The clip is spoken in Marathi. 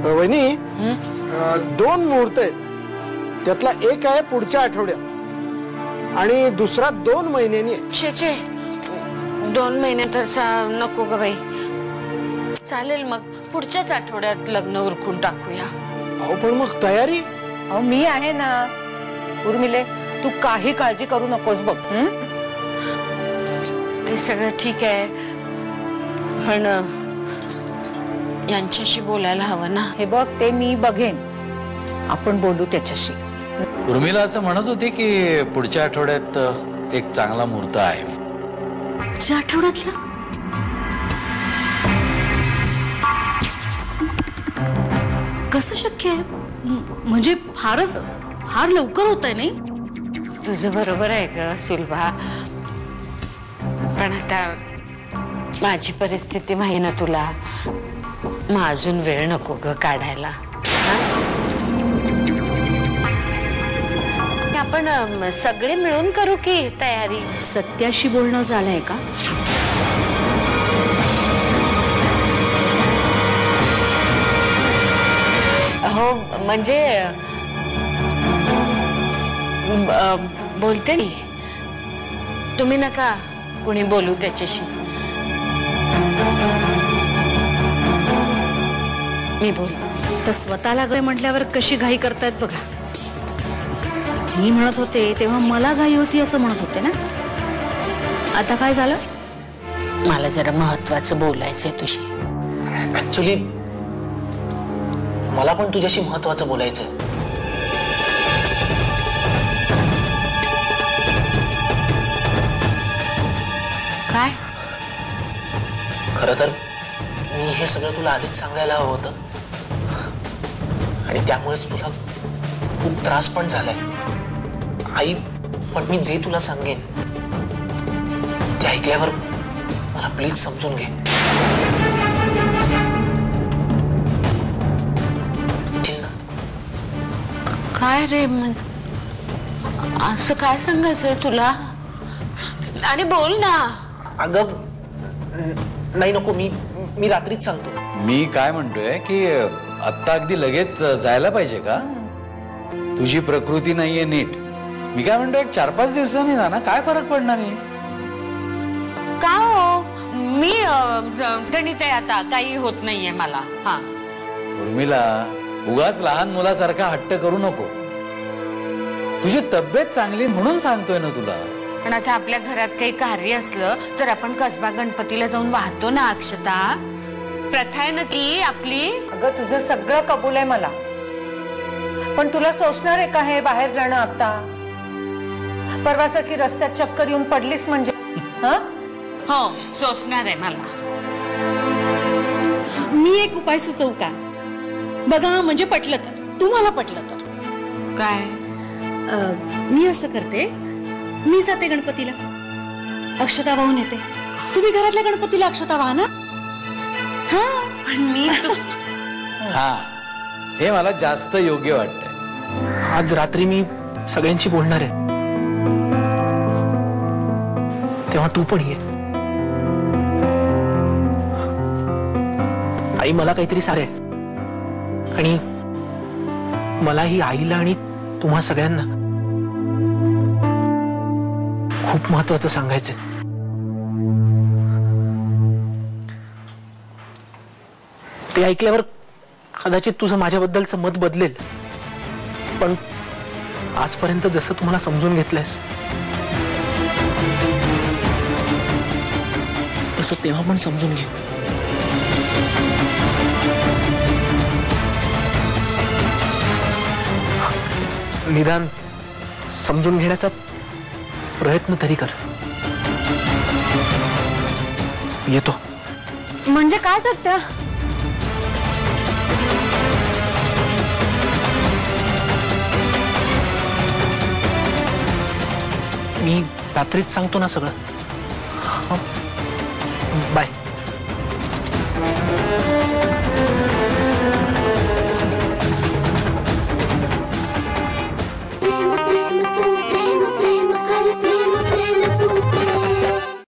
वहिनी, 2 मुहूर्त आहेत, त्यातला एक आहे पुढच्या आठवड्यात आणि दुसरा 2 महिन्यांनी आहे. छे छे, 2 महिने तर नको ग बाई. चालेल मग पुढच्याच आठवड्यात लग्न उरकून टाकूया. अहो पण मग तयारी? अहो मी आहे ना उर्मिले, तू काही काळजी करू नकोस बघ. ते सगळं ठीक आहे, पण यांच्याशी बोलायला हवं ना. हे बघ, ते मी बघेन, आपण बोलू त्याच्याशी. उर्मिला असं म्हणत होती की पुढच्या आठवड्यात एक चांगला मुहूर्त आहे. पुढच्या आठवड्यातला? कसं शक्य आहे? म्हणजे फार लवकर होत आहे नाही? तुझं बरोबर आहे ग सुलभा, पण आता माझी परिस्थिती माहिती ना तुला. मग अजून वेळ नको ग काढायला. आपण सगळे मिळून करू की तयारी. सत्याशी बोलणं झालंय का? हो म्हणजे बोलते नी, तुम्ही नका कुणी बोलू त्याच्याशी, मी बोल. तर स्वतःला गय म्हटल्यावर कशी घाई करतायत बघा. मी म्हणत होते तेव्हा मला घाई होती असं म्हणत होते ना. आता काय झालं? मला जरा महत्वाचं बोलायचंय तुझी. ऍक्च्युली मला पण तुझ्याशी महत्वाचं बोलायचंय. काय? खरं तर मी हे सगळं तुला आधीच सांगायला हवं होतं आणि त्यामुळेच तुला खूप त्रास पण झालाय आई. पण मी जे तुला सांगेन ते ऐकल्यावर मला प्लीज समजून घे. काय रे, असं काय सांगायचंय तुला? आणि बोल ना. अगं नाही नको, मी रात्रीच सांगतो. मी काय म्हणतोय की आत्ता अगदी लगेच जायला पाहिजे का? तुझी प्रकृती नाहीये नीट. मी काय म्हणतोय 4-5 दिवसांनी जा ना, काय फरक पडणार आहे? का हो, मी ठणीत आहे आता, काही होत नाहीये मला. हा उर्मिला, उगाच लहान मुलासारखा हट्ट करू नको. तुझी तब्येत चांगली म्हणून सांगतोय ना तुला. पण आता आपल्या घरात काही कार्य असलं तर आपण कसबा गणपतीला जाऊन वाहतो ना अक्षता. प्रथा आहे ना ती आपली. अगं तुझं सगळं कबूल आहे मला, पण तुला सोचणार आहे का हे बाहेर जाणं आता? परवासारखी रस्त्यात चक्कर येऊन पडलीस म्हणजे? हो सोचणार आहे मला. मी एक उपाय सुचवू का? बघा, म्हणजे पटलं तर, तुम्हाला पटलं तर. काय? मी असं करते, मी जाते गणपतीला, अक्षता वाहून येते. तुम्ही घरातल्या गणपतीला अक्षता वाहा ना. हा, पण मी हा, हे मला जास्त योग्य वाटतंय. आज रात्री मी सगळ्यांशी बोलणार आहे, तेव्हा तू पण ये. आई मला काहीतरी सारे आणि मलाही आईला आणि तुम्हा सगळ्यांना खूप महत्वाचं सांगायचंय. ते ऐकल्यावर कदाचित तुझं माझ्याबद्दलचं मत बदलेल, पण आजपर्यंत जसं तुम्हाला समजून घेतलंयस तसं तेव्हा पण समजून घे. निदान समजून घेण्याचा प्रयत्न तरी कर. येतो. म्हणजे काय सत्य? मी रात्रीच सांगतो ना सगळं. बाय.